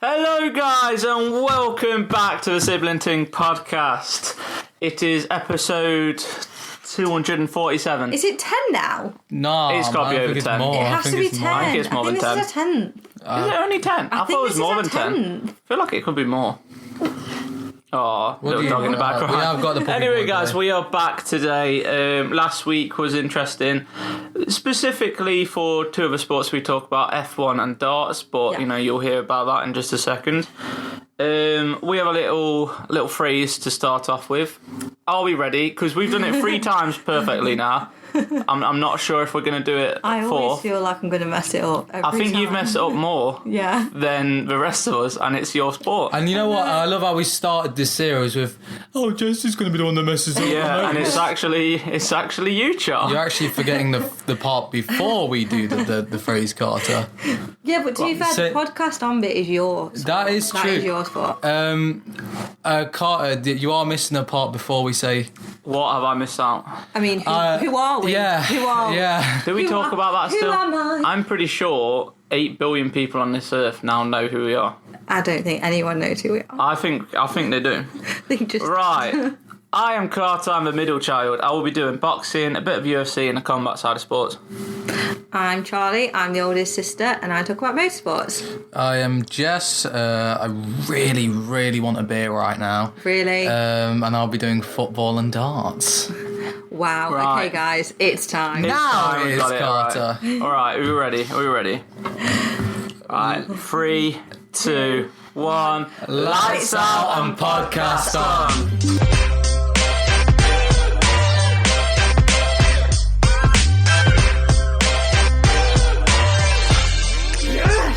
Hello guys and welcome back to the Sibling Ting podcast. It is episode 247. Is it 10 now? No, It's got to be over 10. It has to be 10. I think it's more than 10. This is a 10. Is it only 10? I thought it was more than 10. 10. I feel like it could be more. Oh, little dog in the background. Yeah, I've got the Anyway, guys, we are back today. Last week was interesting, specifically for two of the sports we talk about, F1 and darts. But you'll hear about that in just a second. We have a little phrase to start off with. Are we ready? Because we've done it 3 times perfectly now. I'm not sure if we're going to do it I fourth. always feel like I'm going to mess it up every I think time. you've messed it up more than the rest of us, and it's your sport. And you know what? I love how we started this series with, Jesse's going to be the one that messes up. Yeah, and it's actually you, Char. You're actually forgetting the part before we do the phrase, Carter. Yeah, but to be fair, the podcast on bit is yours. That is true. That is yours sport. Carter, you are missing a part before we say... What have I missed out? I mean, who are we? Yeah. Who are we? Yeah. Do we talk about that still? Who am I? I'm pretty sure 8 billion people on this earth now know who we are. I don't think anyone knows who we are. I think they do. They just... Right. I am Carter, I'm the middle child. I will be doing boxing, a bit of UFC and a combat side of sports. I'm Charlie, I'm the oldest sister, and I talk about motorsports. I am Jess. I really, really want a beer right now. Really? And I'll be doing football and darts. Wow, Right. okay guys, it's time. Now we it is, got it, Carter. All right, are we ready? All right, 3, 2, 1. Lights out and podcast on.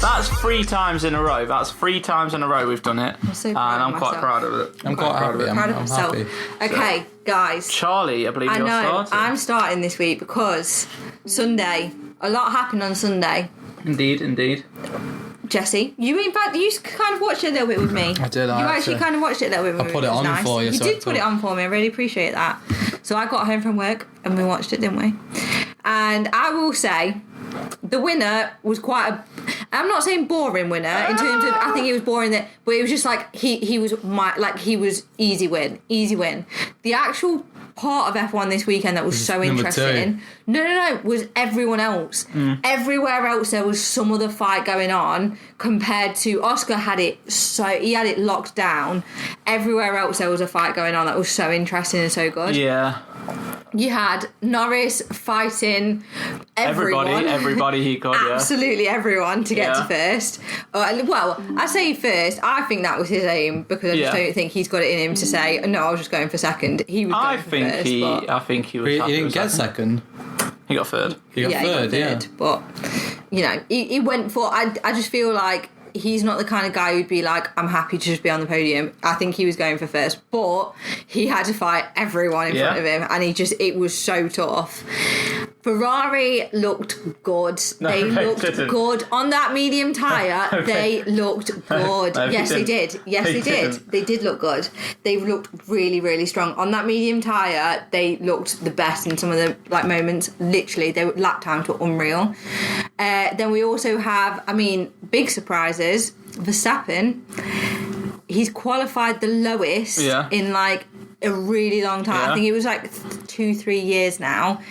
That's 3 times in a row. That's 3 times in a row we've done it. I'm so proud and of I'm quite myself. proud of it. I'm quite happy. Proud of I'm myself. happy. Okay, guys. Charlie, I believe I you're know, starting. I'm starting this week because Sunday, a lot happened on Sunday. Indeed. Jesse, you kind of watched it a little bit with me. I did. You actually kind of watched it a little bit with me. I put it on nice. for you. You so did put it on for me. I really appreciate that. So I got home from work and we watched it, didn't we? And I will say, the winner was quite a... I'm not saying boring winner in terms of... I think it was boring that... But it was just like, he was easy win. The actual part of F1 this weekend that was so interesting... No, was everyone else. Everywhere else there was some other fight going on compared to... Oscar had it he had it locked down. Everywhere else there was a fight going on that was so interesting and so good. Yeah. You had Norris fighting everyone. Everybody he could, yeah. Absolutely everyone to get to first. Well, I say first. I think that was his aim because I just don't think he's got it in him to say, no, I was just going for second. He was going for first. I think he was. He didn't get second. He got third. He got third, yeah. But, he went for... I just feel like he's not the kind of guy who'd be like, I'm happy to just be on the podium. I think he was going for first, but he had to fight everyone in front of him, and it was so tough. Ferrari looked good. They looked good on that medium tyre. They looked good. Yes, they did. Yes, they did. They did look good. They looked really, really strong on that medium tyre. They looked the best in some of the moments. Literally, their lap times were unreal. Then we also have, big surprises. Verstappen, he's qualified the lowest in a really long time. Yeah. I think it was 2-3 years now.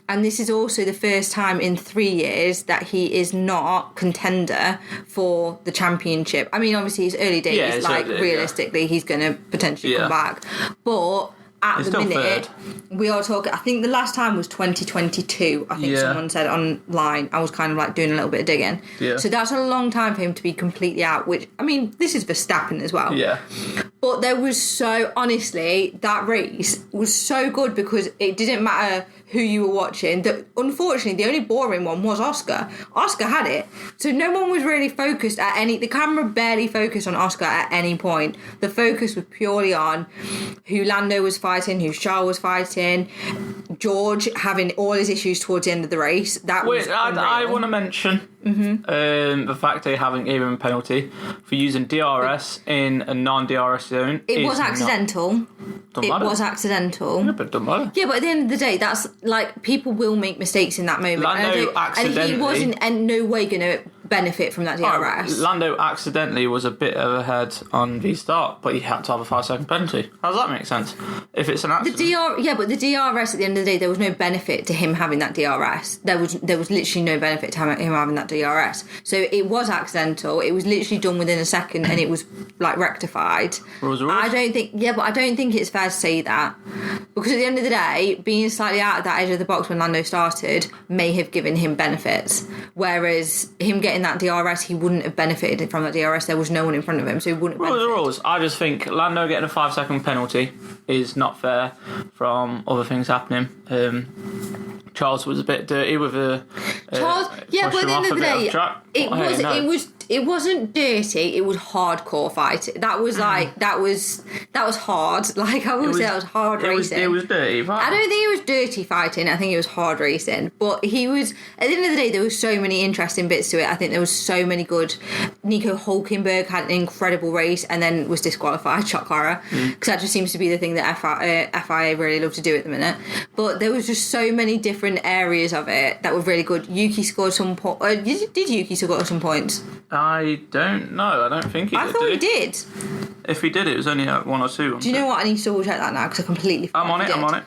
And this is also the first time in 3 years that he is not contender for the championship. Obviously it's early days, realistically he's going to potentially come back. But at the minute, we are talking... I think the last time was 2022, I think someone said online. I was kind of doing a little bit of digging. Yeah. So that's a long time for him to be completely out, which, this is Verstappen as well. Yeah. But there was honestly, that race was so good because it didn't matter who you were watching. Unfortunately, the only boring one was Oscar. Oscar had it. So no one was really focused at the camera barely focused on Oscar at any point. The focus was purely on who Lando was fighting, who Charles was fighting, George having all his issues towards the end of the race. I want to mention the fact they haven't given him a penalty for using DRS in a non-DRS zone. It was accidental. Was accidental. Yeah, but it doesn't matter. Yeah, but at the end of the day, that's people will make mistakes in that moment. Accidentally. And he wasn't in no way going to benefit from that DRS. Lando accidentally was a bit ahead on the start, but he had to have a 5-second penalty. How does that make sense? If it's an accident. But the DRS at the end of the day, there was no benefit to him having that DRS. There was literally no benefit to him having that DRS. So it was accidental. It was literally done within a second, and it was like rectified. Rules are rules. I don't think it's fair to say that, because at the end of the day, being slightly out of that edge of the box when Lando started may have given him benefits, whereas him getting that DRS, he wouldn't have benefited from that DRS. There was no one in front of him, so he wouldn't have benefited. Rules. I just think Lando getting a 5-second penalty is not fair from other things happening. Charles was a bit dirty with a Charles, yeah, but at the end of the day, it wasn't dirty. It was hardcore fighting. That was like that was hard. Like I will say, that was hard racing. It was dirty. Right? I don't think it was dirty fighting. I think it was hard racing. But he was, at the end of the day, there was so many interesting bits to it. I think there was so many good. Nico Hulkenberg had an incredible race and then was disqualified. Shock horror, because that just seems to be the thing that FIA really love to do at the minute. But there was just so many different areas of it that were really good. Yuki scored some points. Did Yuki score some points? I don't know. I don't think he did. I thought he did. If he did, it was only 1 or 2. Do you know what? I need to double check that now because I completely forgot. I'm on it.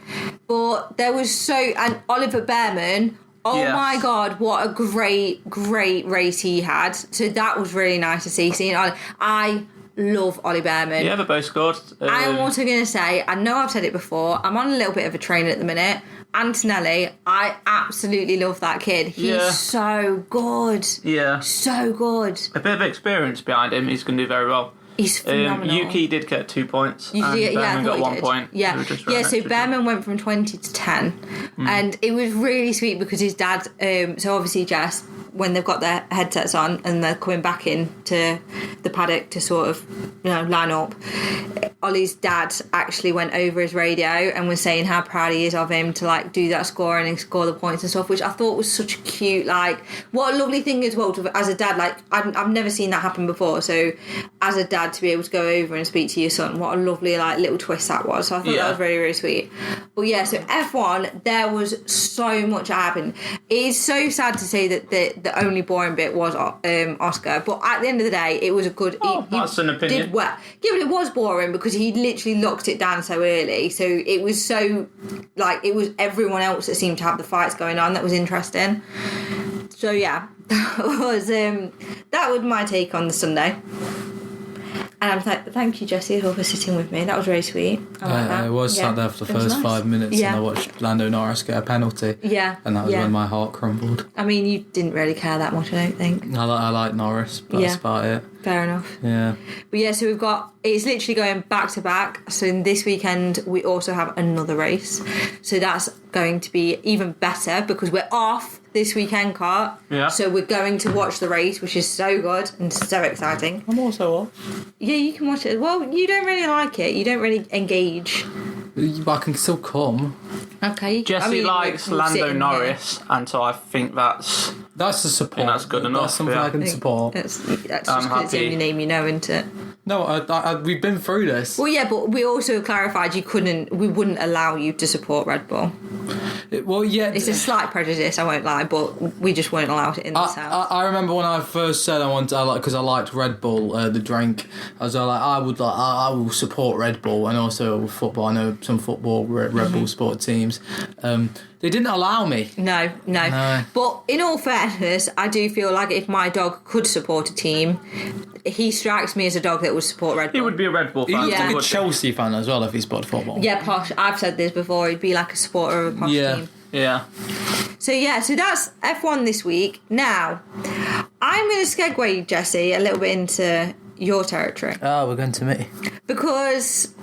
But there was and Oliver Behrman. Oh yes. My God, what a great race he had. So that was really nice to see. Seeing I love Ollie Behrman. Yeah, they both scored. I am also going to say, I know I've said it before, I'm on a little bit of a train at the minute. Antonelli, I absolutely love that kid. He's so good. Yeah. So good. A bit of experience behind him. He's going to do very well. He's phenomenal. Yuki did get 2 points. Behrman got 1 point. Yeah, so Behrman went from 20 to 10. And it was really sweet because his dad, so obviously Jess, when they've got their headsets on and they're coming back into the paddock to sort of, line up, Ollie's dad actually went over his radio and was saying how proud he is of him to like do that scoring and score the points and stuff, which I thought was such a cute, like, what a lovely thing as well to, as a dad, like I've never seen that happen before, so as a dad to be able to go over and speak to your son, what a lovely like little twist that was. So I thought that was really, really sweet. But yeah, so F1, there was so much happened. It's so sad to say that the only boring bit was Oscar, but at the end of the day, it was a good. That's an opinion. Did well. Yeah, but it was boring because he literally locked it down so early. So it was so like it was everyone else that seemed to have the fights going on that was interesting. So yeah, that was my take on the Sunday. And I'm like, thank you, Jessie, for sitting with me. That was very sweet. I was sat there for the first 5 minutes and I watched Lando Norris get a penalty. Yeah. And that was when my heart crumbled. I mean, you didn't really care that much, I don't think. I like Norris, but that's about it. Fair enough. Yeah. But yeah, so it's literally going back to back. So in this weekend, we also have another race. So that's going to be even better because we're off this weekend, Cart. Yeah. So we're going to watch the race, which is so good and so exciting. I'm also off. Yeah, you can watch it. Well, you don't really like it. You don't really engage. But I can still come. Okay. Jessie likes Lando Norris, and so I think that's the support. I think that's good enough. That's something I can support. That's just because it's the only name you know, isn't it? No, we've been through this. Well, yeah, but we also clarified we wouldn't allow you to support Red Bull. It's a slight prejudice, I won't lie, but we just won't allow it in this house. I remember when I first said because I liked Red Bull, the drink. I was like, I will support Red Bull, and also football. I know some football Red Bull sport teams. They didn't allow me. No. But in all fairness, I do feel like if my dog could support a team, he strikes me as a dog that would support Red Bull. He would be a Red Bull fan. He'd be a Chelsea fan as well if he supported football. Yeah, posh. I've said this before. He'd be like a supporter of a posh team. Yeah. So that's F1 this week. Now, I'm going to segue, Jessie, a little bit into your territory. Oh, we're going to me. Because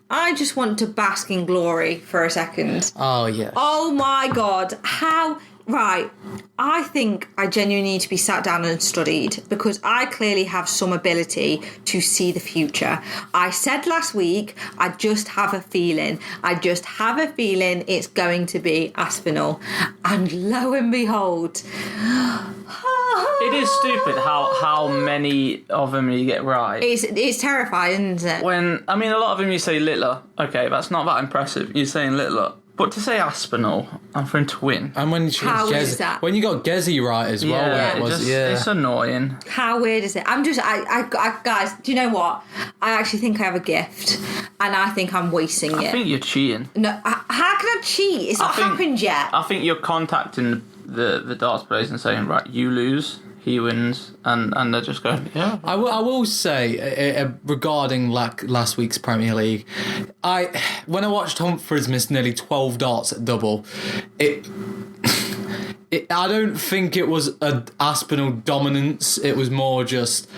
I just want to bask in glory for a second. Oh, yes. Oh, my God. How... Right, I think I genuinely need to be sat down and studied because I clearly have some ability to see the future. I said last week, I just have a feeling. It's going to be Aspinall. And lo and behold... It is stupid how many of them you get right. It's terrifying, isn't it? A lot of them you say Littler. Okay, that's not that impressive. You're saying Littler. But to say Aspinall, I'm for him to win. And when How weird is that? when you got Gezi right as well, It's annoying. How weird is it? I guys, do you know what? I actually think I have a gift, and I think I'm wasting it. I think you're cheating. No, how can I cheat? It's not happened yet. I think you're contacting the darts players and saying, right, you lose, he wins, and they're just going, yeah. I will say regarding last week's Premier League, when I watched Humphries miss nearly 12 darts at double, I don't think it was an Aspinall dominance. It was more just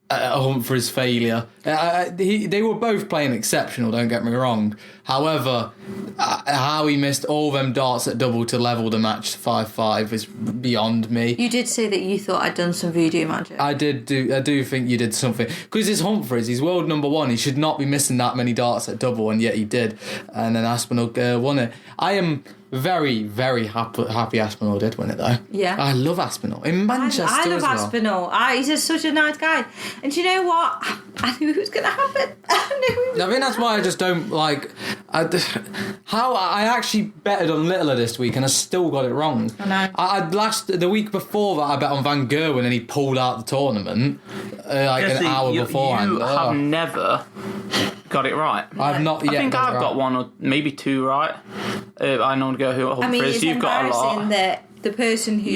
a Humphries failure. They were both playing exceptional, don't get me wrong. However, how he missed all them darts at double to level the match 5-5 is beyond me. You did say that you thought I'd done some voodoo magic. I do think you did something. Because it's Humphries, he's world number one. He should not be missing that many darts at double, and yet he did. And then Aspinall won it. I am very, very happy Aspinall did win it, though. Yeah. I love Aspinall. In Manchester I love as well. Aspinall. He's just such a nice guy. And do you know what? I knew it was going to happen. I think that's why I just don't like... I actually betted on Littler this week and I still got it wrong. I know. The week before that I bet on Van Gerwen and he pulled out the tournament an hour beforehand. You have never got it right. I've not yet. I think I've got one or maybe two right. I know go who Humphries. It's You've got a lot. That the person who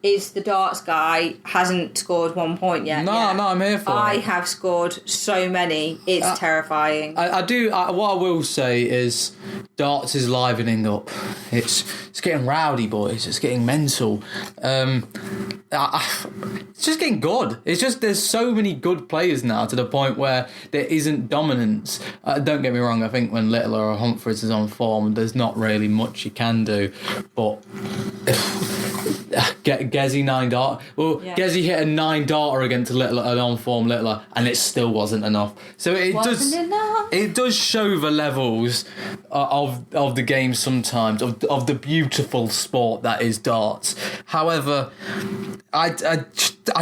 is the darts guy hasn't scored 1 point yet. No, I'm here for it. I have scored so many. It's terrifying. I do. What I will say is, darts is livening up. It's getting rowdy, boys. It's getting mental. It's just getting good. It's just there's so many good players now to the point where there isn't dominance. Don't get me wrong. I think when Littler or Humphries is on form, there's not really much you can do. But Gezi 9 dart. Well, Gezi hit a 9 darter against an on-form Littler, and it still wasn't enough. So it does show the levels of the game sometimes, of the beautiful sport that is darts. However, I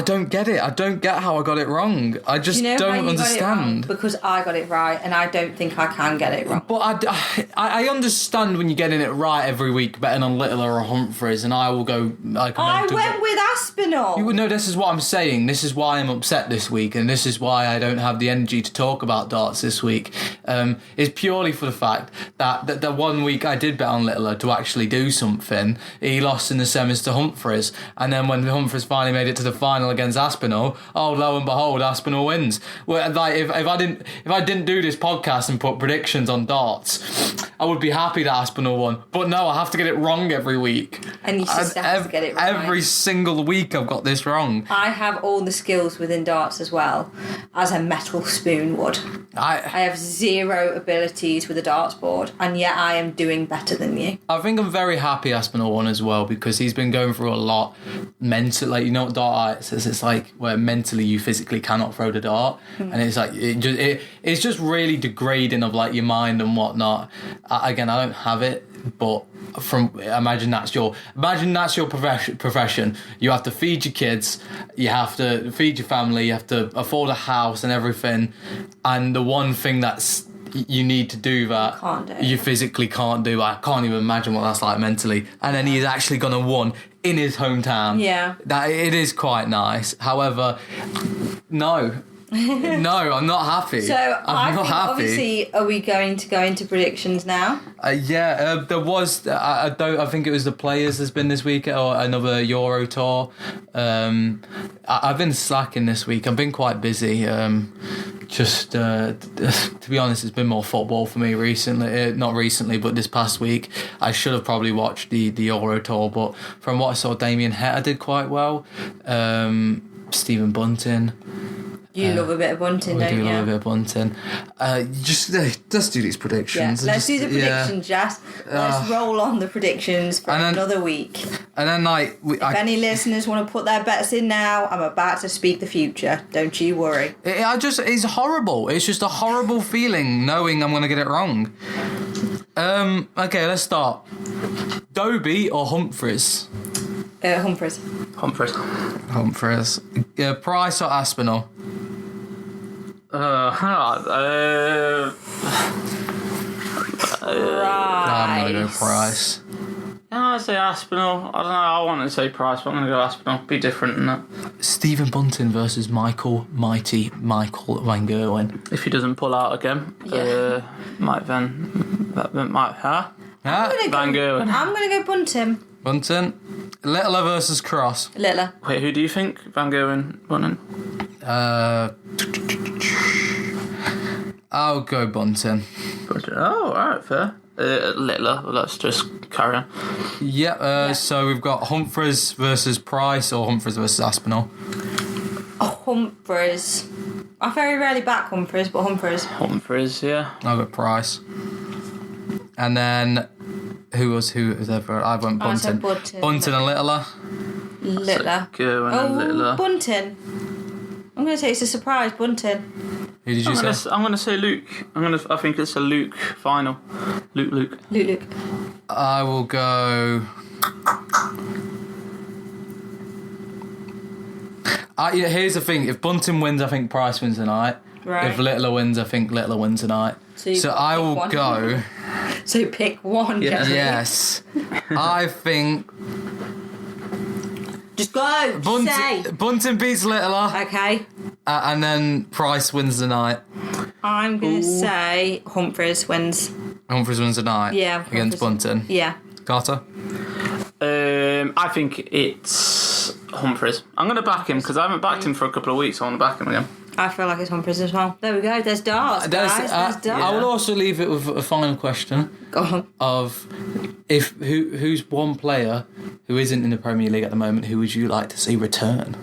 don't get it. I don't get how I got it wrong. I just don't understand. Because I got it right, and I don't think I can get it wrong. But I understand when you're getting it right every week, betting on Littler or Humphries, and I will go. I went with Aspinall. No, this is what I'm saying. This is why I'm upset this week, and this is why I don't have the energy to talk about darts this week. It's purely for the fact that the 1 week I did bet on Littler to actually do something, he lost in the semis to Humphries, and then when Humphries finally made it to the final against Aspinall, lo and behold, Aspinall wins. Well, like if I didn't do this podcast and put predictions on darts, I would be happy that Aspinall won. But no, I have to get it wrong every week. And you just have to get it right. Every single week I've got this wrong. I have all the skills within darts as well as a metal spoon would. I have zero abilities with a darts board, and yet I am doing better than you. I think I'm very happy Aspinall won as well, because he's been going through a lot mentally. Like, you know what dart art is? It's like where mentally you physically cannot throw the dart, and it's like it's just really degrading of like your mind and whatnot. Again, I don't have it, but imagine that's your profession. You have to feed your kids, you have to feed your family, you have to afford a house and everything, and the one thing that's you need to do that you physically can't do. I can't even imagine what that's like mentally. And then he's actually gonna win in his hometown. Yeah, that it is quite nice. However, no, I'm not happy. So I'm not happy. Obviously, are we going to go into predictions now? There was. I think it was the players that's been this week, or another Euro tour. I've been slacking this week. I've been quite busy. To be honest, it's been more football for me recently. Not recently, but this past week. I should have probably watched the Euro tour, but from what I saw, Damien Heta did quite well. Stephen Bunting. You love a bit of bunting, don't you? I do love a bit of bunting. Let's do these predictions. Yeah, let's do the predictions, Jess. Let's roll on the predictions for another week. And then, if any listeners want to put their bets in now, I'm about to speak the future. Don't you worry. It's horrible. It's just a horrible feeling knowing I'm going to get it wrong. Okay, let's start. Doby or Humphries? Humphries. Price or Aspinall? I'm going to go Price. I say Aspinall. I don't know. I want to say Price, but I'm going to go Aspinall. Be different than that. Stephen Bunting versus Michael Van Gerwen. If he doesn't pull out again, might Van Gerwen. I'm going to go Bunting. Bunting. Littler versus Cross. Littler. Wait, who do you think? Van Gerwen, Bunting? I'll go Bunting. Oh, alright, fair. Littler, let's just carry on. So we've got Humphries versus Price or Humphries versus Aspinall. Humphries. I very rarely back Humphries, but Humphries. Humphries, yeah. I'll go Price. And then who was there for? I went Bunting. Bunting and Littler. Littler. Gerwen and Littler. Bunting. I'm going to say it's a surprise, Bunting. Who did you say? I'm going to say Luke. I think it's a Luke final. Luke. I will go. Here's the thing: if Bunting wins, I think Price wins tonight. Right. If Littler wins, I think Littler wins tonight. So I will go. So pick one. Yeah. Yes, I think. Just go. Bunting beats Littler. Okay. And then Price wins the night. I'm going to say Humphries wins. Humphries wins the night? Yeah. Against Bunting? Yeah. Carter? I think it's Humphries. I'm going to back him because I haven't backed him for a couple of weeks. So I want to back him again. I feel like it's Humphries as well. There we go. There's darts, guys. There's darts. I will also leave it with a final question. Go on. Of who's one player who isn't in the Premier League at the moment who would you like to see return?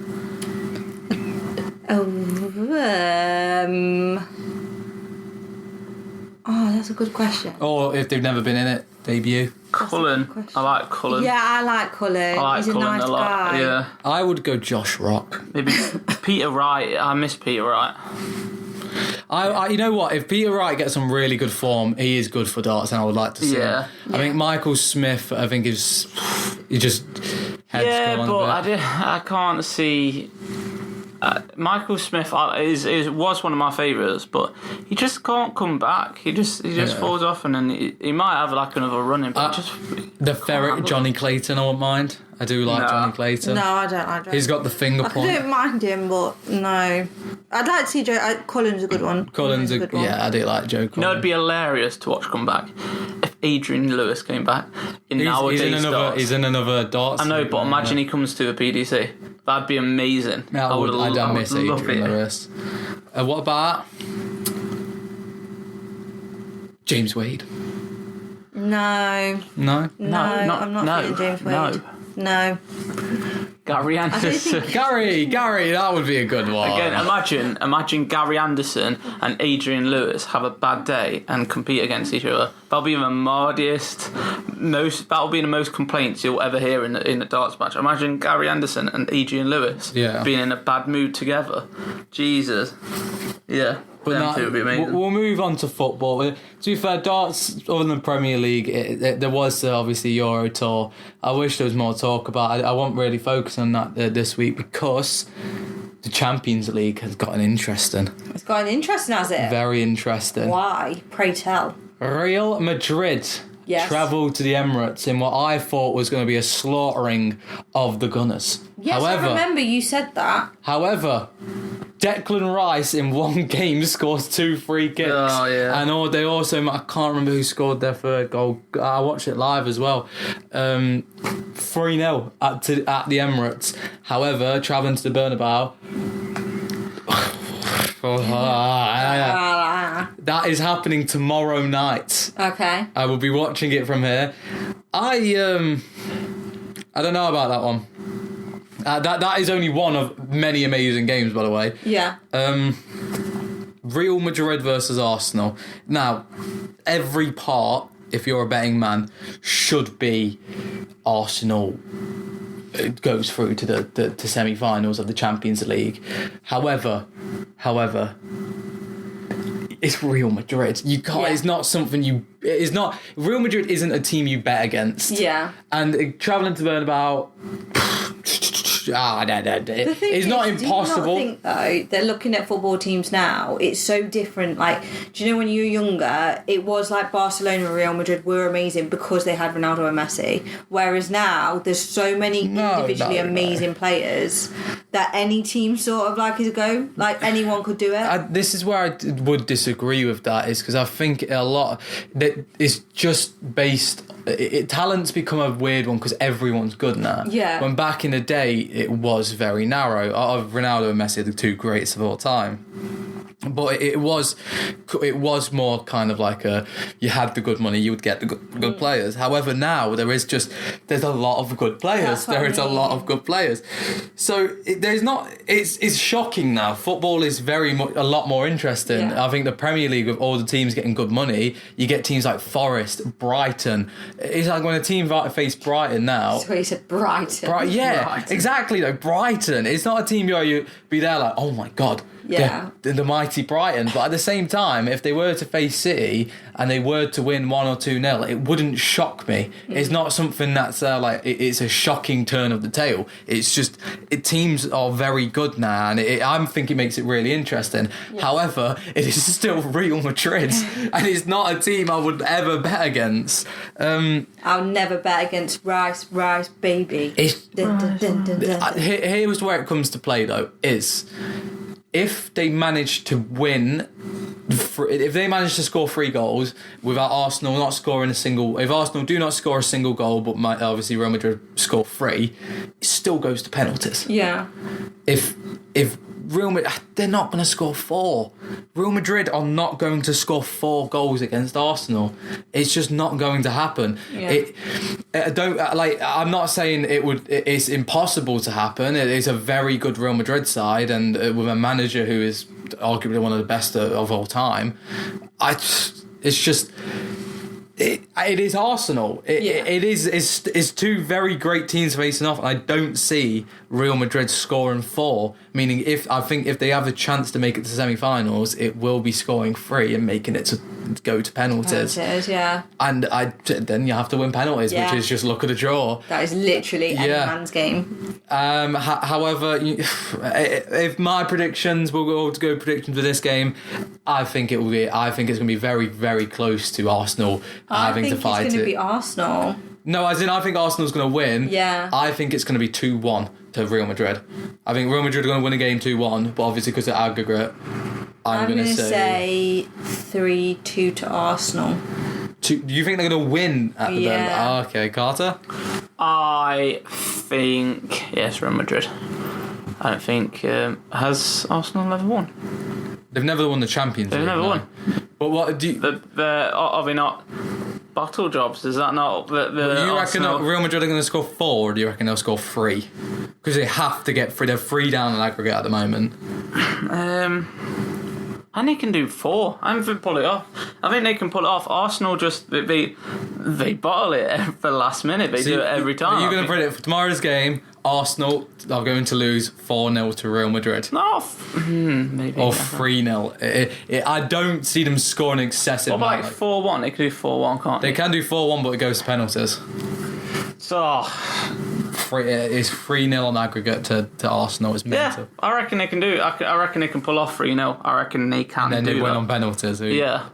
That's a good question. Or if they've never been in it, debut. Cullen. I like Cullen. Yeah, I like Cullen. He's Cullen a nice a lot. guy. Yeah. I would go Josh Rock. Maybe Peter Wright. I miss Peter Wright. You know what? If Peter Wright gets some really good form, he is good for darts, and I would like to see him. I think Michael Smith. I think he just heads gone but a bit. I can't see. Michael Smith was one of my favourites, but he just can't come back. He just falls off, and then he might have like another run in. But the ferret Johnny Clayton, I won't mind. I do like Johnny Clayton. No, I don't. He's got the finger point. I don't mind him, but no. I'd like to see Cullen's a good one. Cullen's a good one. Yeah, I do like Joe Cullen. You know, it'd be hilarious to watch come back if Adrian Lewis came back nowadays. He's in another darts. I know, but imagine he comes to a PDC. That'd be amazing. I would miss Adrian Lewis. What about James Wade? No. No? I'm not feeling James Wade. No. Gary Anderson. Gary, that would be a good one. Again, imagine Gary Anderson and Adrian Lewis have a bad day and compete against each other. That'll be the that'll be the most complaints you'll ever hear in the darts match. Imagine Gary Anderson and Adrian Lewis being in a bad mood together. Jesus. Yeah. Them two would be amazing. We'll move on to football. To be fair, darts, other than the Premier League, there was obviously Euro Tour. I wish there was more talk about it. I won't really focus on that this week because the Champions League has gotten interesting. It's gotten interesting, has it? Very interesting. Why? Pray tell. Real Madrid travelled to the Emirates in what I thought was going to be a slaughtering of the Gunners. Yes, I remember you said that. However, Declan Rice in one game scores 2 free kicks. Oh, yeah. And they also, I can't remember who scored their third goal. I watched it live as well. 3-0 at the Emirates. However, travelling to the Bernabeu. That is happening tomorrow night. Okay. I will be watching it from here. I don't know about that one. That is only one of many amazing games, by the way. Yeah. Real Madrid versus Arsenal. Now, every part, if you're a betting man, should be Arsenal goes through to the semi-finals of the Champions League. However, it's Real Madrid. You can't. Yeah. It's not something you. It's not. Real Madrid isn't a team you bet against. Yeah. And travelling to Bernabeu, It's not impossible. Do you not think, though, they're looking at football teams now, it's so different. Like, do you know when you were younger, it was like Barcelona and Real Madrid were amazing because they had Ronaldo and Messi. Whereas now, there's so many individually amazing players that any team sort of like is a go. Like, anyone could do it. This is where I would disagree with that, is because I think a lot that is just based. Talent's become a weird one because everyone's good now. Yeah. When back in the day, it was very narrow. Ronaldo and Messi are the two greatest of all time. But it was more kind of like you had the good money, you would get the good players. However, now there's a lot of good players. There is a lot of good players. So it's shocking now. Football is a lot more interesting. Yeah. I think the Premier League, with all the teams getting good money, you get teams like Forest, Brighton. It's like when a team face Brighton now. That's what you said, Brighton. Brighton. Exactly. Though Brighton. It's not a team where you be there like, oh my God. Yeah. The mighty Brighton. But at the same time, if they were to face City and they were to win 1 or 2-0, it wouldn't shock me. It's not something that's it's a shocking turn of the tail. It's just teams are very good now, and I think it makes it really interesting. Yeah. However, it is still Real Madrid, and it's not a team I would ever bet against. I'll never bet against Rice, baby. Here's where it comes to play, though, is if they manage to win, if they manage to score 3 goals without Arsenal not scoring a single, if Arsenal do not score a single goal, but obviously Real Madrid score 3, it still goes to penalties. Yeah. If Real Madrid, they're not going to score 4. Real Madrid are not going to score 4 goals against Arsenal. It's just not going to happen. Yeah. I'm not saying it's impossible to happen. It is a very good Real Madrid side, and with a manager who is arguably one of the best of all time. It is Arsenal. It is 2 very great teams facing off, and I don't see Real Madrid scoring 4. Meaning, if they have a chance to make it to semi-finals, it will be scoring 3 and making it to go to penalties. Yeah. And then you have to win penalties, which is just look at the draw. That is literally any man's game. However, if my predictions, we'll go to predictions for this game. I think it's going to be very, very close to Arsenal having to fight it. I think it's going to be Arsenal. No, as in I think Arsenal's going to win. Yeah. I think it's going to be 2-1 to Real Madrid. I think Real Madrid are going to win a game 2-1, but obviously because of aggregate, I'm going to say 3-2 to Arsenal. Do you think they're going to win at the end? Oh, okay, Carter? I think yes, Real Madrid. I don't think has Arsenal ever won? They've never won the Champions League. They've never won. But what do you? Are they not battle jobs? Is that not the you reckon Arsenal? Real Madrid are going to score 4, or do you reckon they'll score 3? Because they have to get 3. They're 3 down in aggregate at the moment. And they can do 4. I think they pull it off. I think they can pull it off. Arsenal just they bottle it for the last minute. They do it every time. Are you going to predict for tomorrow's game? Arsenal are going to lose 4-0 to Real Madrid. No, maybe. Or 3-0. I don't see them scoring excessive. What about 4-1? They could do 4-1, can't they? They can do 4-1, but it goes to penalties. So it's 3-0 on aggregate to Arsenal. It's mental. Yeah, I reckon they can do it. I reckon they can pull off 3-0. I reckon they can. And then do they win that. on penalties. Yeah.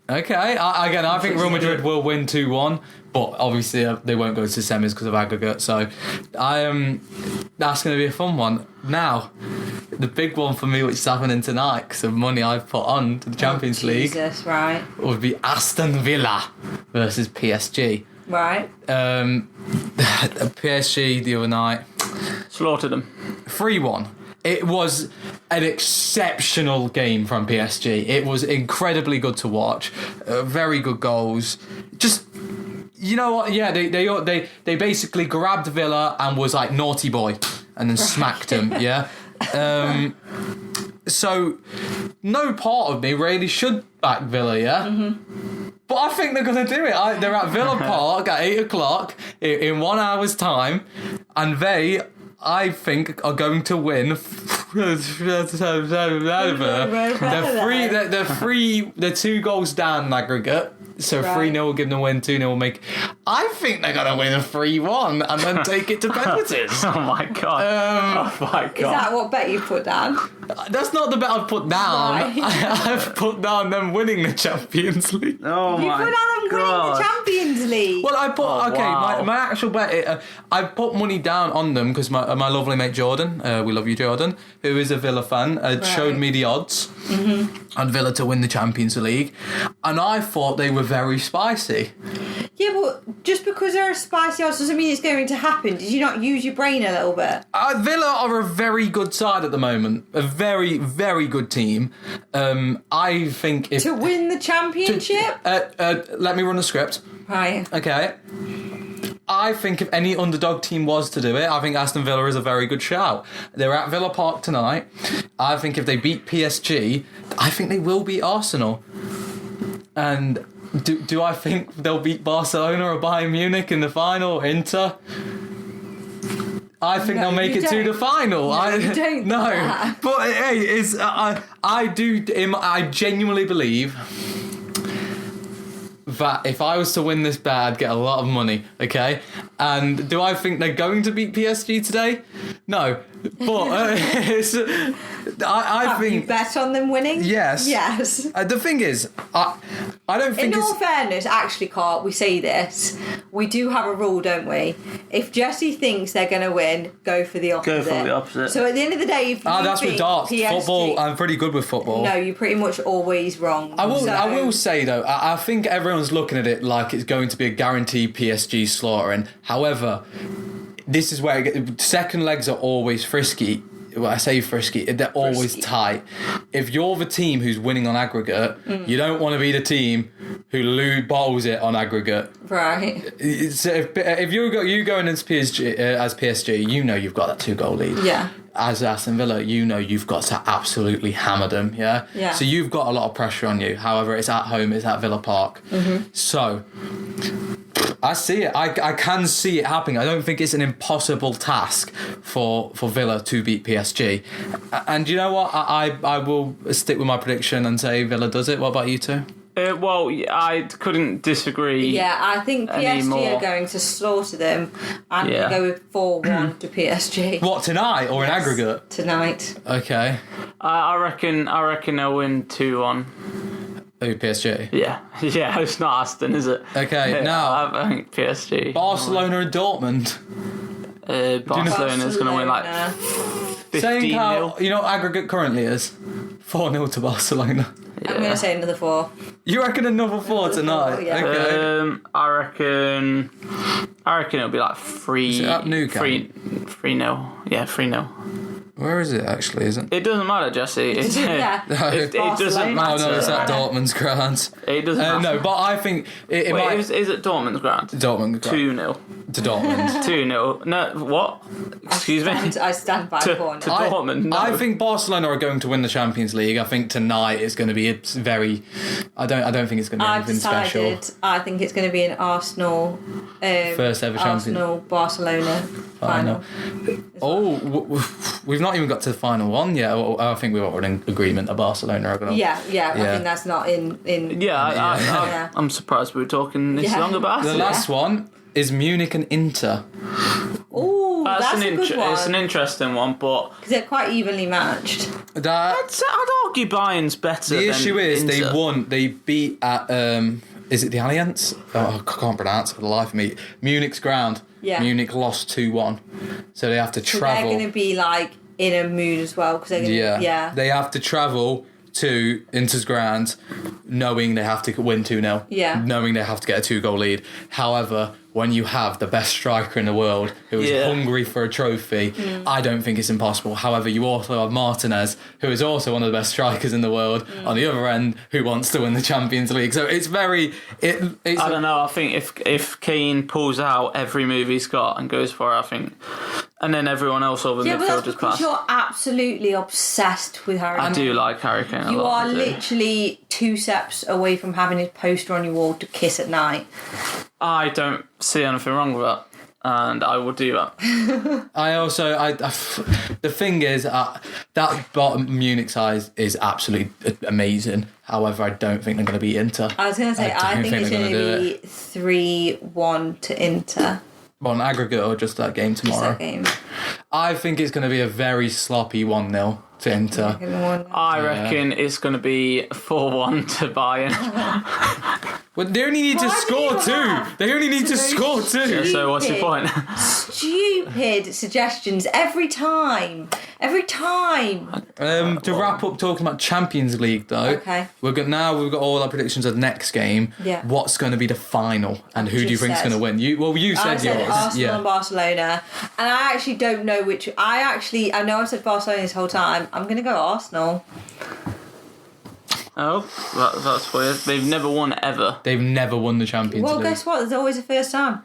Okay. I think Real Madrid will win 2-1, but obviously they won't go to semis because of aggregate. So that's going to be a fun one. Now, the big one for me, which is happening tonight, because of money I've put on to the Champions League, right, would be Aston Villa versus PSG. Right. PSG the other night slaughtered them 3-1. It was an exceptional game from PSG. It was incredibly good to watch. Very good goals. Just, you know what? Yeah, they basically grabbed Villa and was like naughty boy, and then smacked him. Yeah. So no part of me really should back Villa. Yeah. Mm-hmm. But I think they're going to do it. They're at Villa Park at 8 o'clock in 1 hour's time, and they, I think, are going to win. They're 2 goals down in aggregate. So Right. 3-0 will give them a win, 2-0 will make... I think they're going to win a 3-1 and then take it to penalties. Oh my god. Oh my god. Is that what bet you put down? That's not the bet I've put down. Right. I've put down them winning the Champions League. Oh You my put down them winning god. the Champions League. Well, I put wow. my actual bet. I put money down on them because my lovely mate Jordan, we love you, Jordan, who is a Villa fan, showed me the odds on Villa to win the Champions League, and I thought they were very spicy. Yeah, but just because they're a spicy odds doesn't mean it's going to happen. Did you not use your brain a little bit? Villa are a very good side at the moment, a very, very good team. I think if To win the championship? let me run the script. Right. Okay. I think if any underdog team was to do it, I think Aston Villa is a very good shout. They're at Villa Park tonight. I think if they beat PSG, I think they will beat Arsenal. And do I think they'll beat Barcelona or Bayern Munich in the final or Inter? I think No, they'll make you it to don't. the final. you don't do that. But hey, it's I genuinely believe that if I was to win this bet, I'd get a lot of money, okay? And do I think they're going to beat PSG today? No. But I Have you think... bet on them winning? Yes. Yes. The thing is, I don't think In it's... all fairness, actually, Carl, we say this. We do have a rule, don't we? If Jesse thinks they're going to win, go for the opposite. Go for the opposite. So at the end of the day, if you that's with beat darts. PSG, Football, I'm pretty good with football. no, you're pretty much always wrong. I So- will say though, I think everyone's looking at it like it's going to be a guaranteed PSG slaughtering. However, this is where second legs are always frisky. Well, I say frisky, they're always tight. If you're the team who's winning on aggregate, you don't want to be the team who bottles it on aggregate. Right. So if you go in as PSG, you know you've got that 2-goal lead. Yeah. As Aston Villa, you know you've got to absolutely hammer them, yeah? Yeah. So you've got a lot of pressure on you. However, it's at home, it's at Villa Park. So, I see it. I can see it happening. I don't think it's an impossible task for Villa to beat PSG. And you know what? I will stick with my prediction and say Villa does it. What about you two? Well, I couldn't disagree. Yeah, I think PSG Anymore. are going to slaughter them. I'm Yeah. going to go with 4-1 to PSG. What, tonight or in aggregate? Tonight. Okay. I reckon they'll win 2-1. Oh, PSG. Yeah, yeah. It's not Aston, is it? Okay, Yeah, now I think PSG. Barcelona and Dortmund. Barcelona's going to win like Barcelona. 15-0. Saying how, you know what aggregate currently is? 4-0 to Barcelona. I'm going to say another 4. You reckon another 4 tonight? Yeah. Okay. I reckon it'll be like 3. Is it at Nou Camp? 3-0. Yeah, 3-0. Where is it actually, isn't it? It doesn't matter, Jesse. It Yeah. doesn't Barcelona. matter. Oh no, it's at Dortmund's ground. It doesn't matter. No, but I think it Wait, might... is it Dortmund's ground? Dortmund ground. 2-0. To Dortmund. 2-0. No, what? Excuse me? I stand by To 4 now. Dortmund, no. I think Barcelona are going to win the Champions League. I think tonight is going to be very... I don't think it's going to be I've anything decided special. I think it's going to be an Arsenal First ever champion. Arsenal-Barcelona final. We've not even got to the final one yet. I think we were in agreement that Barcelona are going to... Yeah, I Yeah. think that's not in Yeah, I'm surprised we were talking this Yeah. long about The it. last one is Munich and Inter. Ooh, that's a good one. It's an interesting one, but Because they're quite evenly matched. I'd argue Bayern's better. The than issue is Inter. they beat at is it the Allianz? Oh, I can't pronounce it for the life of me. Munich's ground. Yeah. Munich lost 2-1. So they have to So travel. they're going to be like in a mood as well because they're going to yeah. They have to travel to Inter's ground knowing they have to win 2-0. Yeah. Knowing they have to get a 2-goal lead. However, when you have the best striker in the world who is hungry for a trophy, I don't think it's impossible. However, you also have Martinez, who is also one of the best strikers in the world, on the other end, who wants to win the Champions League. So it's very... It's I don't know. I think if Keane pulls out every move he's got and goes for it, I think, and then everyone else over Yeah, but midfield that's just because pass. you're absolutely obsessed with Harry Kane. I do like Harry Kane a You lot. are I do. literally 2 steps away from having his poster on your wall to kiss at night. I don't see anything wrong with that. and I will do that. The thing is, that bottom Munich side is absolutely amazing. However, I don't think they're going to beat Inter. I was going to say, I think it's going to be 3-1 to Inter. Well, an aggregate or just that game tomorrow? Just that game. I think it's going to be a very sloppy 1-0 to Inter. I reckon it's going to be 4-1 to Bayern. Well, they only need to score two. They only need to score two. Yeah, so what's your point? Stupid suggestions every time. To wrap up talking about Champions League, though. Okay. We've got all our predictions of the next game. Yeah. What's going to be the final, and who do you think is going to win? You said yours. Arsenal and Barcelona, and I actually don't know which. I know I've said Barcelona this whole time. I'm going to go Arsenal. Oh, that's weird. They've never won ever. They've never won the Champions League. Well, guess what? There's always a first time.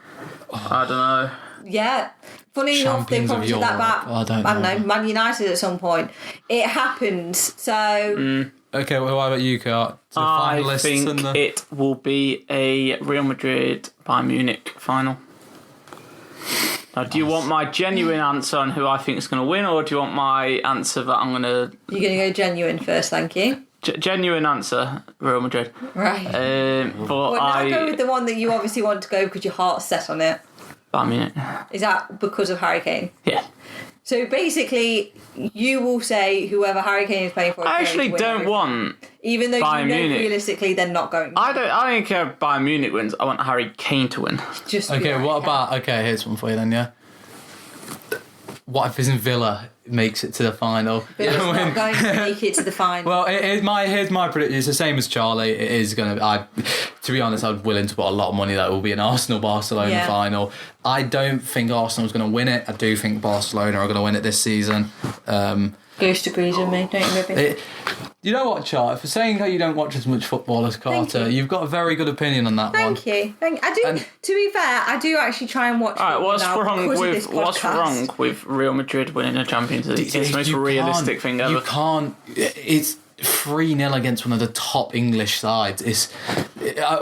I don't know. Yeah. Funny enough, they probably did that back. I don't know. Man United at some point. It happens. So. Okay, well, what about you, Kurt? I think it will be a Real Madrid Bayern Munich final. Now, do you want my genuine answer on who I think is going to win, or do you want my answer that I'm going to... You're going to go genuine first, thank you. Genuine answer, Real Madrid. Right. But I'll go with the one that you obviously want to go because your heart's set on it. Bayern Munich. Is that because of Harry Kane? Yeah. So basically, you will say whoever Harry Kane is playing for. I actually don't want... Even though Bayern Munich. Realistically they're not going. I don't care if Bayern Munich wins. I want Harry Kane to win. Just okay. What about? Okay, here's one for you then. Yeah. What if isn't Villa makes it to the final? Villa's not going to make it to the final. Well, here's my prediction. It's the same as Charlie. It is going to. To be honest, I'm willing to put a lot of money that it will be an Arsenal-Barcelona final. I don't think Arsenal's going to win it. I do think Barcelona are going to win it this season. Ghost agrees with me, don't you, Ruby? You know what, Chart? For saying how you don't watch as much football as Carter, you've got a very good opinion on that one. Thank you. I do. To be fair, I do actually try and watch. All right, what's wrong with Real Madrid winning a Champions League? It's the most realistic thing ever. You can't. It's 3-0 against one of the top English sides.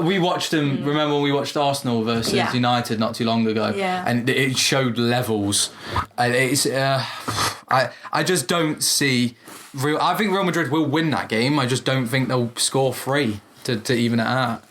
We watched them. Remember when we watched Arsenal versus United not too long ago? Yeah. And it showed levels. And it's. I just don't see. I think Real Madrid will win that game. I just don't think they'll score 3 to even it out.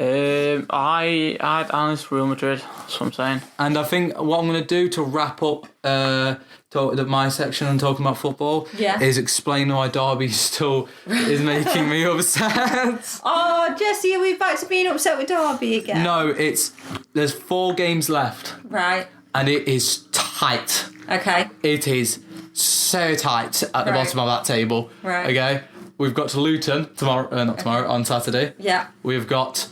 I'd honest Real Madrid. That's what I'm saying. And I think what I'm going to do to wrap up my section on talking about football is explain why Derby still is making me upset. Oh, Jesse, are we back to being upset with Derby again? No, there's 4 games left. Right. And it is tight. Okay. It is so tight at the bottom of that table. Right. Okay. We've got to Luton on Saturday. Yeah. We've got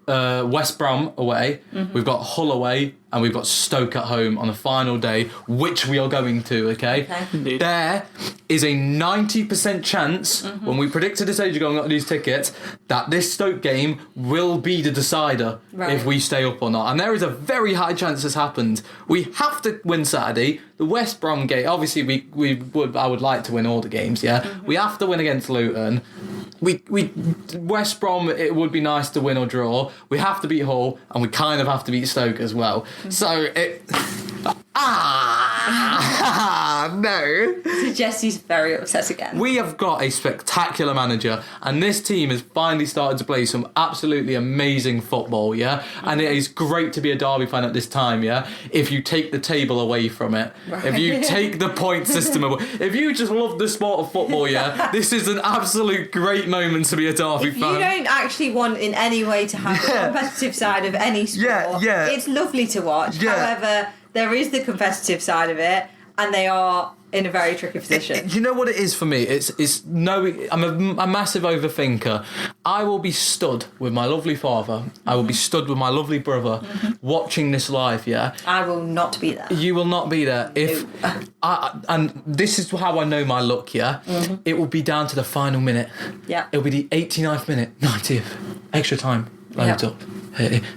West Brom away. Mm-hmm. We've got Hull away, and we've got Stoke at home on the final day, which we are going to. Okay. Indeed. There is a 90% chance when we predicted this age ago and got these tickets that this Stoke game will be the decider if we stay up or not. And there is a very high chance this happens. We have to win Saturday. The West Brom game, obviously, I would like to win all the games. Yeah, we have to win against Luton. West Brom, it would be nice to win or draw. We have to beat Hull, and we kind of have to beat Stoke as well. So no. So Jesse's very upset again. We have got a spectacular manager, and this team has finally started to play some absolutely amazing football, yeah? And it is great to be a Derby fan at this time, yeah? If you take the table away from it, if you take the point system away, if you just love the sport of football, yeah? This is an absolute great moment to be a Derby fan. You don't actually want in any way to have the competitive side of any sport. Yeah. It's lovely to watch. Yeah. However, there is the competitive side of it, and they are in a very tricky position. You know what it is for me? It's knowing I'm a massive overthinker. I will be stood with my lovely father. I will be stood with my lovely brother, watching this live. Yeah, I will not be there. You will not be there. And this is how I know my luck. Yeah, it will be down to the final minute. Yeah, it will be the 89th minute, 90th, extra time. Loads up.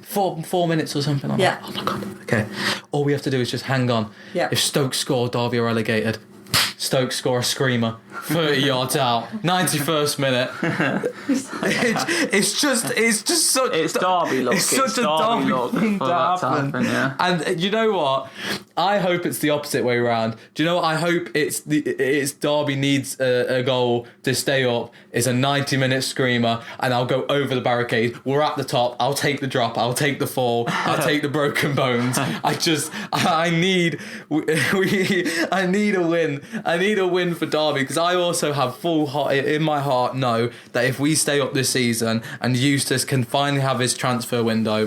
4 minutes or something like that. Oh my god. Okay. All we have to do is just hang on. Yeah. If Stoke score, Derby are relegated. Stoke score a screamer, 30 yards out, 91st minute. It's just such. It's Derby look. It's such a Derby thing to happen. Yeah. And you know what? I hope it's the opposite way around. Do you know what? I hope it's Derby needs a goal to stay up. It's a 90-minute screamer, and I'll go over the barricade. We're at the top. I'll take the drop. I'll take the fall. I'll take the broken bones. I need a win. I need a win for Derby, because I also have full heart in my heart know that if we stay up this season and Eustace can finally have his transfer window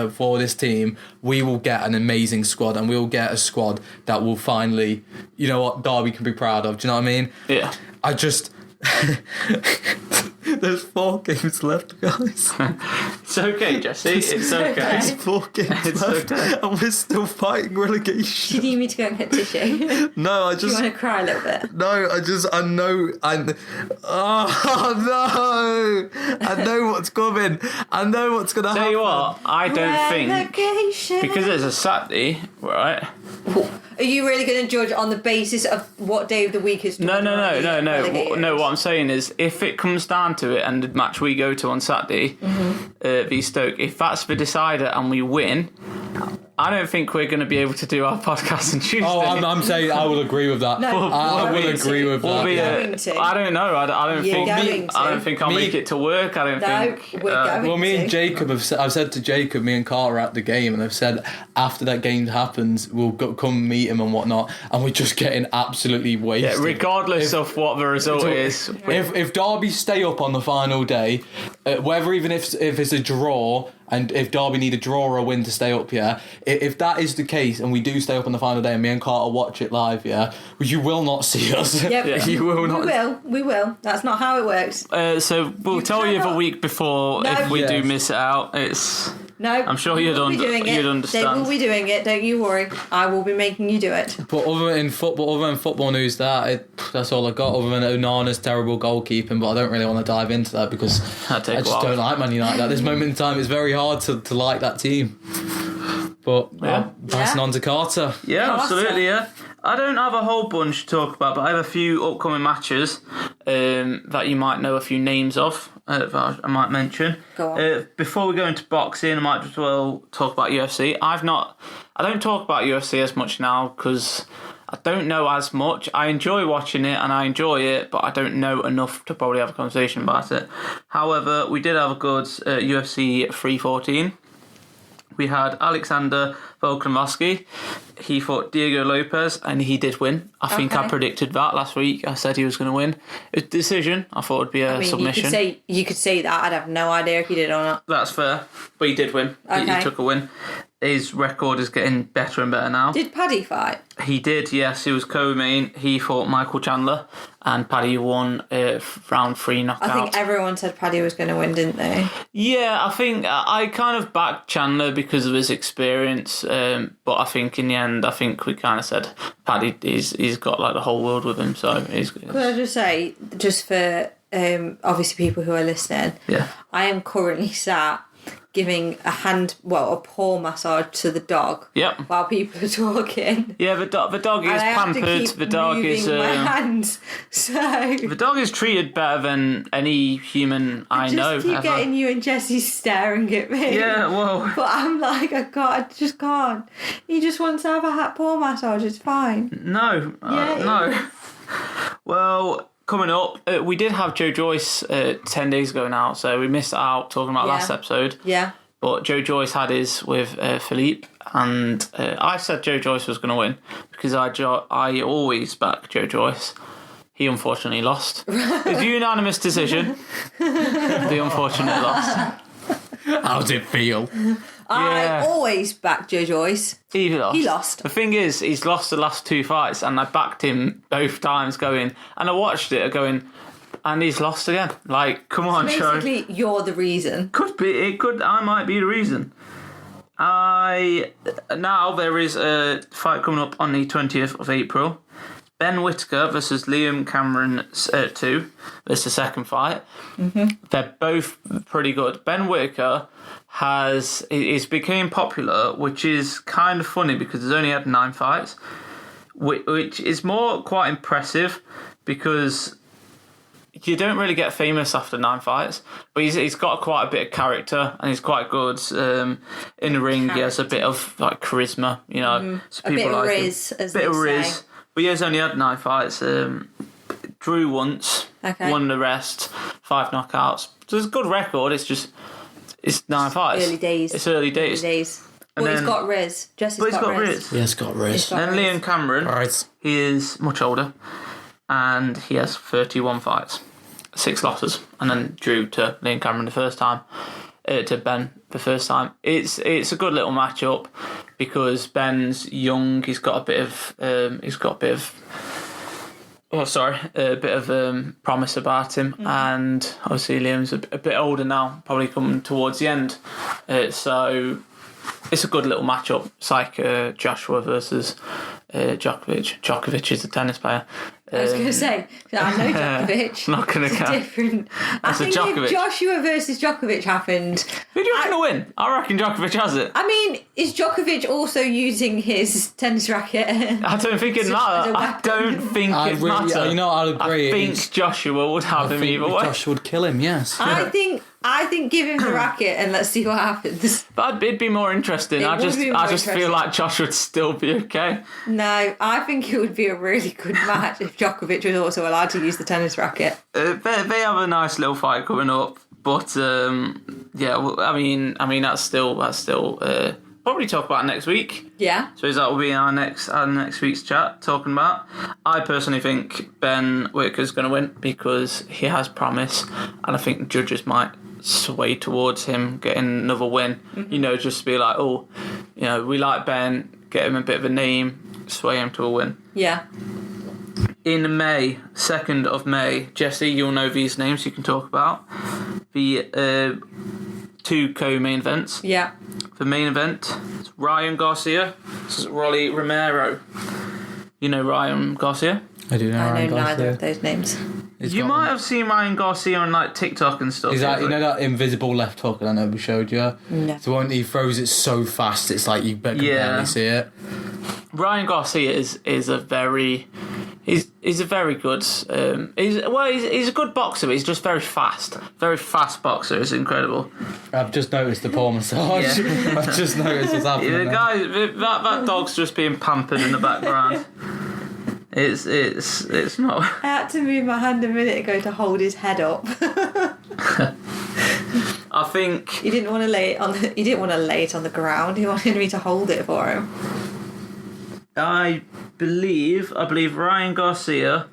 for this team, we will get an amazing squad, and we will get a squad that will finally, you know what, Derby can be proud of. Do you know what I mean? Yeah. I just... There's 4 games left, guys. It's okay, Jesse. It's okay. There's 4 games left, and we're still fighting relegation. Do you need me to go and get tissue? No, Do you want to cry a little bit? No, I know what's coming. I know what's going to happen. Tell you what, I don't think... Relegation. Because it's a Saturday, right? Are you really going to judge on the basis of what day of the week is? No. What I'm saying is, if it comes down to it, and the match we go to on Saturday, v Stoke, if that's the decider and we win, I don't think we're going to be able to do our podcast on Tuesday. Oh, I'm saying I will agree with that. No, I will agree with that. I don't know. I don't think I'll make it to work. I don't think. Well, me and Jacob I've said to Jacob, me and Carter are at the game, and I've said after that game happens, we'll come meet him and whatnot, and we're just getting absolutely wasted. Yeah, regardless of what the result is. If Derby stay up on the final day, whether even if it's a draw, and if Derby need a draw or a win to stay up, if that is the case and we do stay up on the final day and me and Carter watch it live, you will not see us. Yep. You will not. We will. That's not how it works. So we'll tell you the week before if we do miss it out. No, I'm sure you'd understand. They will be doing it. Don't you worry. I will be making you do it. But other than football news, that's all I got. Other than Onana's terrible goalkeeping, but I don't really want to dive into that because I just don't like Man United at this moment in time. It's very hard to like that team. But passing on to Carter. Yeah, absolutely. Yeah, I don't have a whole bunch to talk about, but I have a few upcoming matches that you might know a few names of. That I might mention. Go on. Before we go into boxing, I might as well talk about UFC. I don't talk about UFC as much now because I don't know as much. I enjoy watching it and I enjoy it, but I don't know enough to probably have a conversation about it. However, we did have a good UFC 314. We had Alexander Volkanovski. He fought Diego Lopez, and he did win. I think I predicted that last week. I said he was going to win. It was a decision. I thought it would be a submission. You could say that. I'd have no idea if he did or not. That's fair. But he did win. Okay. He took a win. His record is getting better and better now. Did Paddy fight? He did, yes. He was co-main. He fought Michael Chandler, and Paddy won round 3 knockout. I think everyone said Paddy was going to win, didn't they? Yeah, I think I kind of backed Chandler because of his experience, but I think in the end, I think we kind of said Paddy, he's got like the whole world with him, so he's... Could I just say, just for obviously people who are listening, I am currently sat giving a paw massage to the dog while people are talking. Yeah, the dog is pampered. The dog is my hands. So the dog is treated better than any human I know. Just keep getting you and Jessie staring at me. Yeah, well, but I'm like, I just can't. He just wants to have a paw massage. It's fine. No, no. Well, coming up, we did have Joe Joyce 10 days ago now, so we missed out talking about last episode. Yeah. But Joe Joyce had his with Philippe, and I said Joe Joyce was going to win because I always back Joe Joyce. He unfortunately lost. It was a unanimous decision. The unfortunate loss. How did it feel? I always back Joe Joyce. He lost. The thing is, he's lost the last 2 fights, and I backed him both times and I watched it going, and he's lost again. Like, come on, Joe. Basically, you're the reason. Could be. I might be the reason. Now there is a fight coming up on the 20th of April. Ben Whittaker versus Liam Cameron 2. That's the second fight. Mm-hmm. They're both pretty good. Ben Whittaker is became popular, which is kind of funny because he's only had 9 fights. which is more quite impressive because you don't really get famous after 9 fights, but he's got quite a bit of character and he's quite good in the ring. He has a bit of like charisma, you know. So a bit of riz, as they say. But he has only had 9 fights. Drew once, won the rest, 5 knockouts. So it's a good record. It's 9 fights. Early days. It's early days. Well, he's got riz. Jesse's got riz. Yeah, he's got riz. And Liam Cameron, he is much older, and he has 31 fights, 6 losses, and then drew to Liam Cameron the first time, to Ben the first time. It's a good little matchup because Ben's young. He's got a bit of promise about him, and obviously Liam's a bit older now, probably coming towards the end. So it's a good little matchup. It's like Joshua versus Djokovic. Djokovic is a tennis player. I was going to say, I know Djokovic. Not going to count. Different. I think if Joshua versus Djokovic happened... Who do you reckon will win? I reckon Djokovic has it. I mean, is Djokovic also using his tennis racket? I don't think it matters. I don't think it matters. Yeah, you know, I'd agree. I think Joshua would have him either way. Joshua would kill him, yes. I think give him the racket and let's see what happens. But it'd be more interesting. I just feel like Joshua would still be okay. No, I think it would be a really good match if Djokovic was also allowed to use the tennis racket. They have a nice little fight coming up, but yeah, well, I mean that's still probably talk about next week. Yeah. So that will be our next week's chat talking about. I personally think Ben Whitaker's going to win because he has promise, and I think the judges might sway towards him getting another win. Mm-hmm. You know, just to be like, oh, you know, we like Ben, get him a bit of a name, sway him to a win. Yeah. In May, 2nd of May, Jesse, you'll know these names you can talk about. The 2 co-main events. Yeah. The main event is Ryan Garcia versus Rolly Romero. You know Ryan Garcia? I do know Ryan Garcia. I know neither of those names. You might have seen Ryan Garcia on like TikTok and stuff. Is that, you know that invisible left hook that I know we showed you? No. The one he throws it so fast, it's like you can barely see it. Ryan Garcia is a very... He's a very good... he's a good boxer, but he's just very fast boxer. It's incredible. I've just noticed the paw massage. Yeah. I've just noticed what's happening. The guy, that dog's just being pampered in the background. It's not... I had to move my hand a minute ago to hold his head up. I think... He didn't want to lay it on the ground. He wanted me to hold it for him. I believe Ryan Garcia,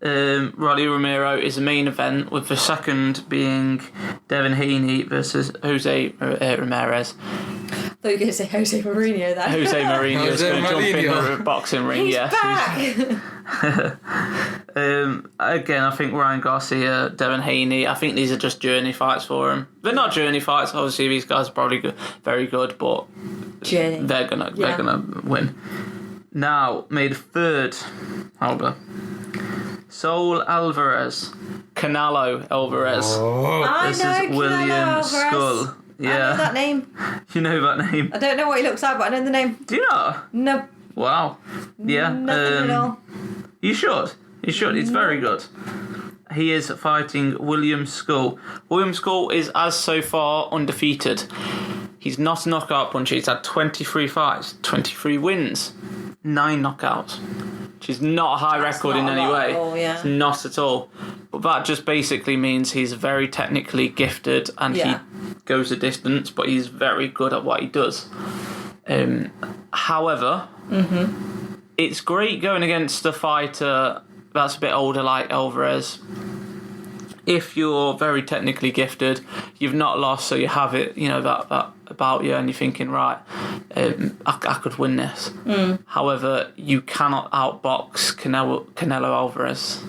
Rolly Romero is the main event, with the second being Devin Haney versus Jose Ramirez. I thought you were going to say Jose Mourinho then. Jose Mourinho is going to jump in the boxing ring. He's yes. back. Again, I think Ryan Garcia, Devin Haney, I think these are just journey fights for him. They're not journey fights. Obviously, these guys are probably good, very good, but journey. They're gonna win. Now, May the 3rd, Alba. Saul Alvarez, Canelo Alvarez. I know William Alvarez. Skull. Yeah. I know that name. You know that name? I don't know what he looks like, but I know the name. Do you know? No. Wow. Yeah. Nothing at all. You should. It's very good. He is fighting William Skull. William Skull is, as so far, undefeated. He's not a knockout puncher. He's had 23 fights, 23 wins, 9 knockouts, which is not a high record in any way. It's not at all. But that just basically means he's very technically gifted and he goes the distance, but he's very good at what he does. However, it's great going against a fighter that's a bit older like Alvarez. If you're very technically gifted, you've not lost, so you have it, you know, that about you, and you're thinking, right, I could win this. However, you cannot outbox Canelo Alvarez.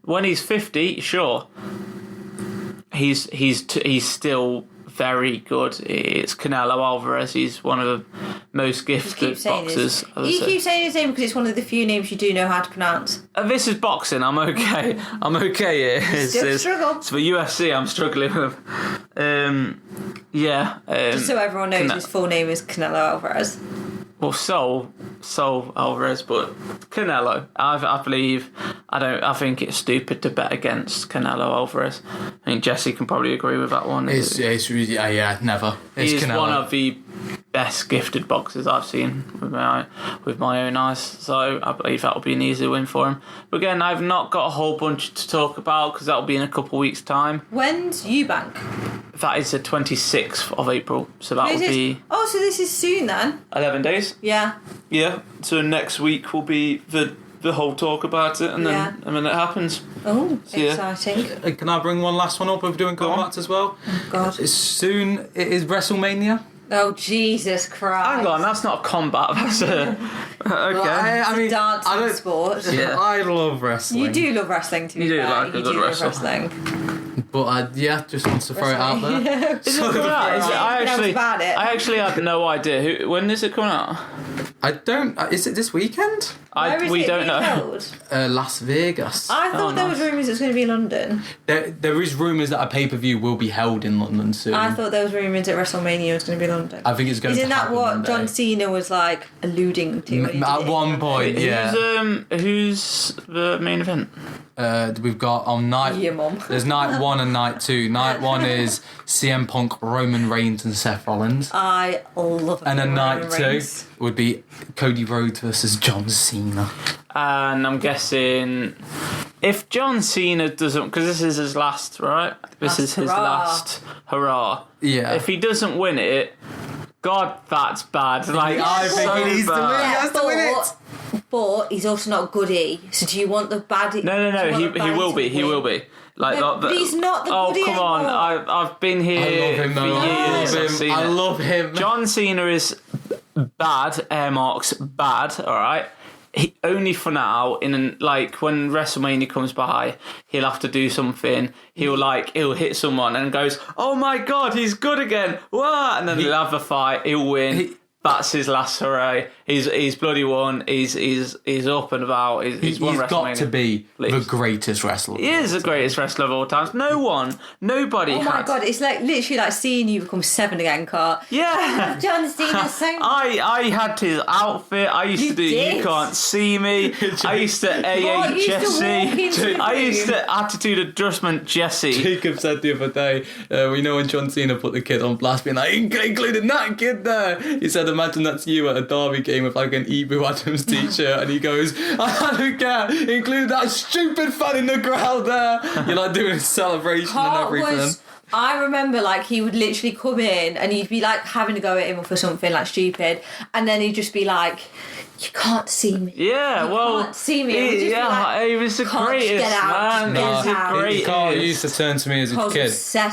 When he's 50, sure, he's still very good. It's Canelo Alvarez. He's one of the most gifted boxers. You keep saying his name because it's one of the few names you do know how to pronounce. This is boxing. I'm okay. I'm okay here. Still struggle. It's for UFC I'm struggling with. Just so everyone knows, his full name is Canelo Alvarez. well, Sol Alvarez, but Canelo. I think it's stupid to bet against Canelo Alvarez. I think Jesse can probably agree with that one. It's really, never. He's one of the best gifted boxers I've seen with my own eyes. So I believe that will be an easy win for him. But again, I've not got a whole bunch to talk about because that will be in a couple of weeks' time. When's Eubank? That is the 26th of April. So that will be... Oh, so this is soon then? 11 days. Yeah. Yeah. So next week will be the whole talk about it, and then it happens. Oh, so, exciting. Can I bring one last one up? We're doing combats as well. Oh, God. It is WrestleMania. Oh, Jesus Christ. Hang on, that's not a combat. That's a... Okay. Well, I mean, dancing sport. Yeah. I love wrestling. You do love wrestling, to be fair. Like a good wrestler. Love wrestling. But just wants to throw it out there. Yeah. Is it coming out? I actually had no idea. When is it coming out? I don't... Is it this weekend? We don't know. Held? Las Vegas. I thought there was rumours it was going to be London. There is rumours that a pay-per-view will be held in London soon. I thought there was rumours that WrestleMania was going to be London. I think it's going to happen. Isn't that what John Cena was like alluding to? At one point, yeah. Who's the main event? We've got on night... Your mum. There's night 1 and night 2. Night 1 is CM Punk, Roman Reigns and Seth Rollins. I love And then Roman night Reigns. 2 would be Cody Rhodes versus John Cena. And I'm guessing if John Cena doesn't... Because this is his last, right? This is his last hurrah. Yeah. If he doesn't win it... God, that's bad. Like, I think so he needs to win. He has to win it. But he's also not goody. So do you want the baddie? No. He will be. He will be. Like, but he's not the goody come on! anymore. I've been here for years. I love him. John Cena is bad. Air marks bad. All right. Only for now, when WrestleMania comes by, he'll have to do something. He'll hit someone and goes, "Oh my God, he's good again!" What? And then he'll have a fight. He'll win. That's his last hurrah. He's bloody won. He's up and about. He's won WrestleMania. He's got to be the greatest wrestler. He is the greatest wrestler of all time. Nobody. Oh my God! It's literally like seeing you become 7 again, Cart. Yeah. John Cena so much. I had his outfit. I used to do did? You Can't See Me. I used to AA Jesse. I used to attitude adjustment Jesse. Jacob said the other day, when John Cena put the kid on blast, being like, including that kid there. He said, imagine that's you at a derby game with like an Eboo Adams t-shirt, and he goes, I don't care, include that stupid fan in the crowd there. You're like doing a celebration and everything. I remember he would literally come in and you'd be like having to go at him for something like stupid, and then he'd just be like, you can't see me. Yeah, you can't see me. He was the greatest, man. He was the greatest. He used to turn to me as a kid.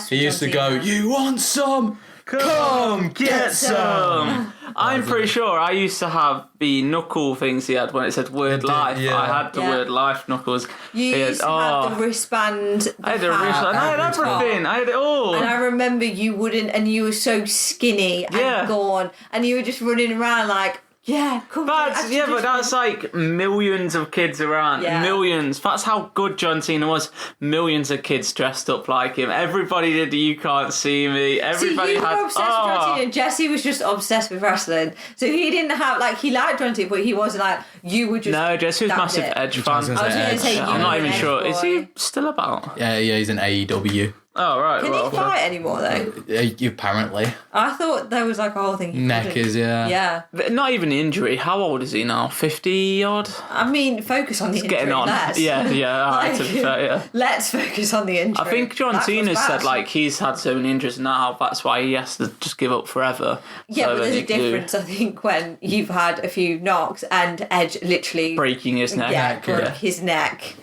He used to go, you want some? Come get some. I'm pretty sure I used to have the knuckle things he had when it said word life. Yeah. I had the word life knuckles. You used to have the wristband. I had a wristband. I had everything. I had it all. And I remember you wouldn't, and you were so skinny and gone, and you were just running around like, yeah, come on. But that's like millions of kids around. Yeah. Millions. That's how good John Cena was. Millions of kids dressed up like him. Everybody did You Can't See Me. Everybody you were obsessed with John Cena. Jesse was just obsessed with wrestling. So he didn't have, he liked John Cena, but he wasn't you were just... No, Jesse was a massive Edge fan. I was going to say I'm not even sure. Is he still about? Yeah, he's in AEW. Oh, right. Can he fight anymore, though? Apparently. I thought there was a whole thing. Neck is, Yeah. But not even injury. How old is he now? 50 odd? I mean, focus on the injury. Getting on. Yeah. To be fair, yeah. Let's focus on the injury. I think John Cena said, he's had so many injuries now, that's why he has to just give up forever. Yeah, but there's a difference, I think, when you've had a few knocks and Edge literally... breaking his neck. Yeah, broke his neck.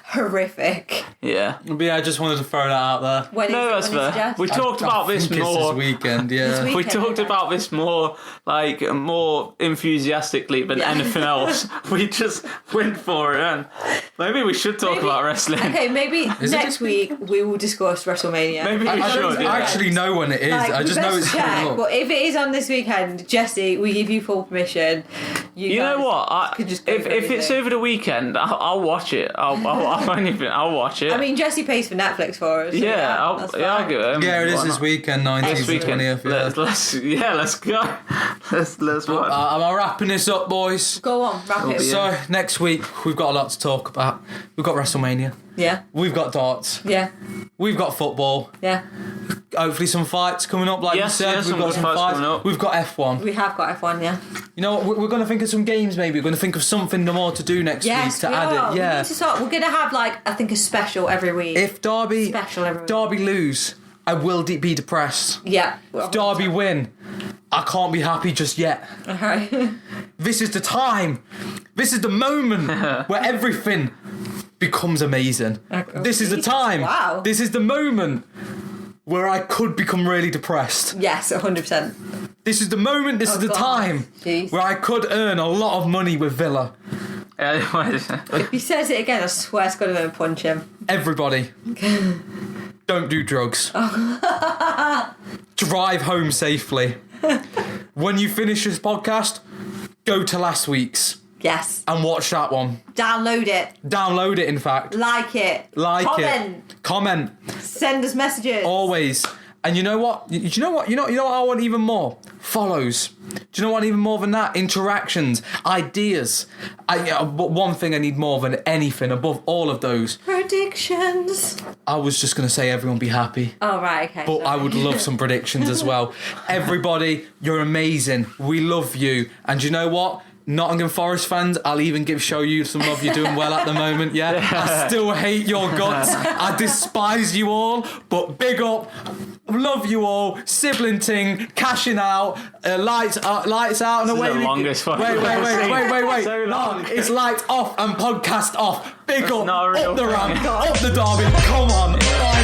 Horrific. Yeah. But yeah, I just wanted to throw that out there. That's fair. We talked about this more... this weekend, yeah. We talked about this more, more enthusiastically than anything else. We just went for it, and maybe we should talk about wrestling. Okay, maybe next week we will discuss WrestleMania. Maybe we should. I don't actually know when it is. I just know it's coming up. But if it is on this weekend, Jesse, we give you full permission. You know what? If it's over the weekend, I'll watch it. I'll I'll watch it. I mean, Jesse pays for Netflix for us. So I'll give it. Yeah, it is this weekend, 19th and 20th. Let's go. Let's watch. Am I wrapping this up, boys? Go on, wrap it. So next week we've got a lot to talk about. We've got WrestleMania. Yeah. We've got darts. Yeah. We've got football. Yeah. Hopefully some fights coming up, like you said. We've got some fights coming up. We've got F1. We have got F1, yeah. You know what? We're going to think of some games. Maybe we're going to think of something more to do next week to add it. Yeah. We need to start. We're going to have I think a special every week. If Derby lose, I will be depressed. Yeah. If Derby win, I can't be happy just yet. Alright. This is the time. This is the moment where everything becomes amazing. Okay. This is the time. Wow. This is the moment where I could become really depressed. Yes, 100%. This is the moment, this is the time where I could earn a lot of money with Villa. If he says it again, I swear to God I'm going to punch him. Everybody, don't do drugs. Drive home safely. When you finish this podcast, go to last week's. Yes. And watch that one. Download it. Download it, in fact. Like it. Comment. Send us messages. Always. And you know what? You know what I want even more? Follows. Do you know what even more than that? Interactions. Ideas. But one thing I need more than anything, above all of those. Predictions. I was just going to say everyone be happy. Oh, right, okay. But I would love some predictions as well. Everybody, you're amazing. We love you. And you know what? Nottingham Forest fans, I'll even show you some love. You're doing well at the moment, yeah? I still hate your guts. I despise you all, but big up. Love you all. Sibling Ting, cashing out. Lights out and away. The longest one. Wait. So long. It's lights off and podcast off. Big up. Not a real up the ramp, up the derby. Come on. Bye.